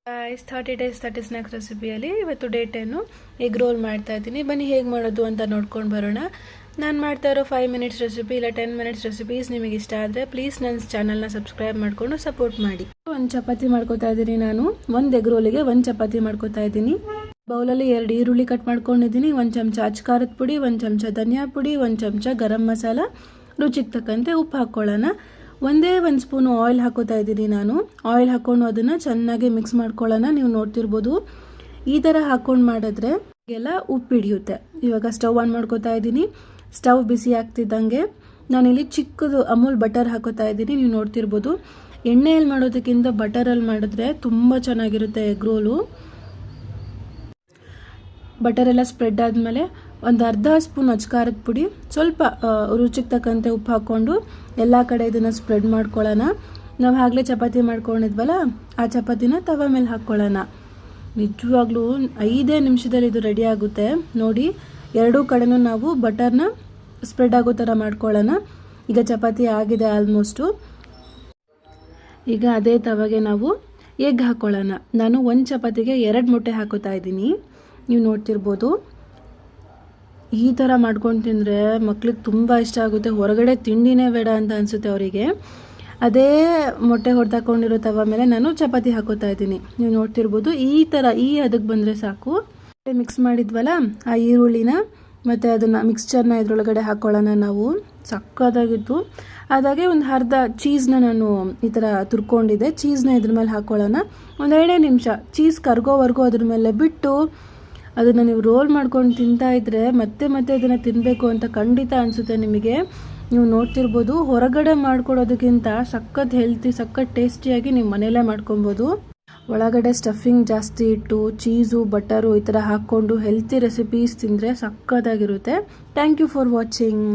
Guys 30 days 30 snacks ರೆಸಿಪಿಯಲ್ಲಿ ಇವತ್ತು day 10 egg roll ಮಾಡ್ತಾ ಇದ್ದೀನಿ. ಬನ್ನಿ ಹೇಗೆ ಮಾಡೋದು ಅಂತ ನೋಡ್ಕೊಂಡು ಬರೋಣ. ನಾನು ಮಾಡ್ತಾ ಇರೋ 5 minutes ರೆಸಿಪಿ ಇಲ್ಲ 10 minutes ರೆಸಿಪೀಸ್ ನಿಮಗೆ ಇಷ್ಟ ಆದರೆ ಪ್ಲೀಸ್ ನನ್ನ ಚಾನಲ್ನ ಸಬ್ಸ್ಕ್ರೈಬ್ ಮಾಡಿಕೊಂಡು ಸಪೋರ್ಟ್ ಮಾಡಿ. ಒಂದು ಚಪಾತಿ ಮಾಡ್ಕೋತಾ ಇದ್ದೀನಿ ನಾನು. ಒಂದು ಎಗ್ ರೋಲಿಗೆ ಒಂದು ಚಪಾತಿ ಮಾಡ್ಕೋತಾ ಇದ್ದೀನಿ. ಬೌಲಲ್ಲಿ 2 ಈರುಳ್ಳಿ ಕಟ್ ಮಾಡ್ಕೊಂಡಿದ್ದೀನಿ. 1 ಚಮಚ ಅಚ್ಚ ಖಾರದ ಪುಡಿ, 1 ಚಮಚ ಧನಿಯಾ ಪುಡಿ, 1 ಚಮಚ ಗರಂ ಮಸಾಲ, ರುಚಿಗೆ ತಕ್ಕಂತೆ ಉಪ್ಪು ಹಾಕ್ಕೊಳ್ಳೋಣ. ಒಂದೇ 1 ಸ್ಪೂನು ಆಯಿಲ್ ಹಾಕೋತಾ ಇದ್ದೀನಿ ನಾನು. ಆಯಿಲ್ ಹಾಕ್ಕೊಂಡು ಅದನ್ನು ಚೆನ್ನಾಗಿ ಮಿಕ್ಸ್ ಮಾಡ್ಕೊಳ್ಳೋಣ. ನೀವು ನೋಡ್ತಿರ್ಬೋದು ಈ ಥರ ಹಾಕ್ಕೊಂಡು ಮಾಡಿದ್ರೆ ಎಲ್ಲ ಉಪ್ಪು ಹಿಡಿಯುತ್ತೆ. ಇವಾಗ ಸ್ಟವ್ ಆನ್ ಮಾಡ್ಕೋತಾ ಇದ್ದೀನಿ. ಸ್ಟವ್ ಬಿಸಿ ಆಗ್ತಿದ್ದಂಗೆ ನಾನಿಲ್ಲಿ ಚಿಕ್ಕದು ಅಮೂಲ್ ಬಟರ್ ಹಾಕೋತಾ ಇದ್ದೀನಿ. ನೀವು ನೋಡ್ತಿರ್ಬೋದು ಎಣ್ಣೆಯಲ್ಲಿ ಮಾಡೋದಕ್ಕಿಂತ ಬಟರಲ್ಲಿ ಮಾಡಿದ್ರೆ ತುಂಬ ಚೆನ್ನಾಗಿರುತ್ತೆ ಎಗ್ ರೋಲು. ಬಟರೆಲ್ಲ ಸ್ಪ್ರೆಡ್ ಆದಮೇಲೆ ಒಂದು ಅರ್ಧ ಸ್ಪೂನ್ ಅಚ್ಚ ಖಾರದ ಪುಡಿ, ಸ್ವಲ್ಪ ರುಚಿಗೆ ತಕ್ಕಂತೆ ಉಪ್ಪು ಹಾಕ್ಕೊಂಡು ಎಲ್ಲ ಕಡೆ ಇದನ್ನು ಸ್ಪ್ರೆಡ್ ಮಾಡ್ಕೊಳ್ಳೋಣ. ನಾವು ಆಗಲೇ ಚಪಾತಿ ಮಾಡ್ಕೊಂಡಿದ್ವಲ್ಲ ಆ ಚಪಾತಿನ ತವ ಮೇಲೆ ಹಾಕ್ಕೊಳ್ಳೋಣ. ನಿಜವಾಗ್ಲೂ 5 ನಿಮಿಷದಲ್ಲಿ ಇದು ರೆಡಿ ಆಗುತ್ತೆ. ನೋಡಿ, ಎರಡೂ ಕಡೆನೂ ನಾವು ಬಟರ್ನ ಸ್ಪ್ರೆಡ್ ಆಗೋ ಥರ ಮಾಡ್ಕೊಳ್ಳೋಣ. ಈಗ ಚಪಾತಿ ಆಗಿದೆ ಆಲ್ಮೋಸ್ಟು. ಈಗ ಅದೇ ತವಗೆ ನಾವು ಎಗ್ ಹಾಕ್ಕೊಳ್ಳೋಣ. ನಾನು 1 ಚಪಾತಿಗೆ 2 ಮೊಟ್ಟೆ ಹಾಕೋತಾ ಇದ್ದೀನಿ. ನೀವು ನೋಡ್ತಿರ್ಬೋದು ಈ ಥರ ಮಾಡ್ಕೊಂಡು ತಿಂದರೆ ಮಕ್ಳಿಗೆ ತುಂಬ ಇಷ್ಟ ಆಗುತ್ತೆ. ಹೊರಗಡೆ ತಿಂಡಿನೇ ಬೇಡ ಅಂತ ಅನಿಸುತ್ತೆ ಅವರಿಗೆ. ಅದೇ ಮೊಟ್ಟೆ ಹೊಡೆದಾಕೊಂಡಿರೋ ತವ ಮೇಲೆ ನಾನು ಚಪಾತಿ ಹಾಕೋತಾ ಇದ್ದೀನಿ. ನೀವು ನೋಡ್ತಿರ್ಬೋದು ಈ ಥರ ಅದಕ್ಕೆ ಬಂದರೆ ಸಾಕು. ಮಿಕ್ಸ್ ಮಾಡಿದ್ವಲ್ಲ ಆ ಈರುಳ್ಳಿನ ಮತ್ತು ಅದನ್ನು ಮಿಕ್ಸ್ಚರ್ನ ಇದ್ರೊಳಗಡೆ ಹಾಕ್ಕೊಳ್ಳೋಣ ನಾವು. ಸಕ್ಕತ್ತಾಗಿತ್ತು. ಅದಾಗೆ ಒಂದು ಅರ್ಧ ಚೀಸ್ನ ನಾನು ಈ ಥರ ತುರ್ಕೊಂಡಿದ್ದೆ. ಚೀಸ್ನ ಇದ್ರ ಮೇಲೆ ಹಾಕ್ಕೊಳ್ಳೋಣ. ಒಂದು 2 ನಿಮಿಷ ಚೀಸ್ ಕರ್ಗೋವರೆಗೂ ಅದ್ರ ಮೇಲೆ ಬಿಟ್ಟು ಅದನ್ನು ನೀವು ರೋಲ್ ಮಾಡ್ಕೊಂಡು ತಿಂತಾ ಇದ್ದರೆ ಮತ್ತೆ ಅದನ್ನು ತಿನ್ನಬೇಕು ಅಂತ ಖಂಡಿತ ಅನಿಸುತ್ತೆ ನಿಮಗೆ. ನೀವು ನೋಡ್ತಿರ್ಬೋದು ಹೊರಗಡೆ ಮಾಡ್ಕೊಡೋದಕ್ಕಿಂತ ಸಖತ್ ಹೆಲ್ತಿ, ಸಖತ್ ಟೇಸ್ಟಿಯಾಗಿ ನೀವು ಮನೆಯಲ್ಲೇ ಮಾಡ್ಕೊಬೋದು. ಒಳಗಡೆ ಸ್ಟಫಿಂಗ್ ಜಾಸ್ತಿ ಇಟ್ಟು ಚೀಸು ಬಟರು ಈ ಥರ ಹಾಕ್ಕೊಂಡು ಹೆಲ್ತಿ ರೆಸಿಪೀಸ್ ತಿಂದರೆ ಸಖತ್ತಾಗಿರುತ್ತೆ. Thank you for watching.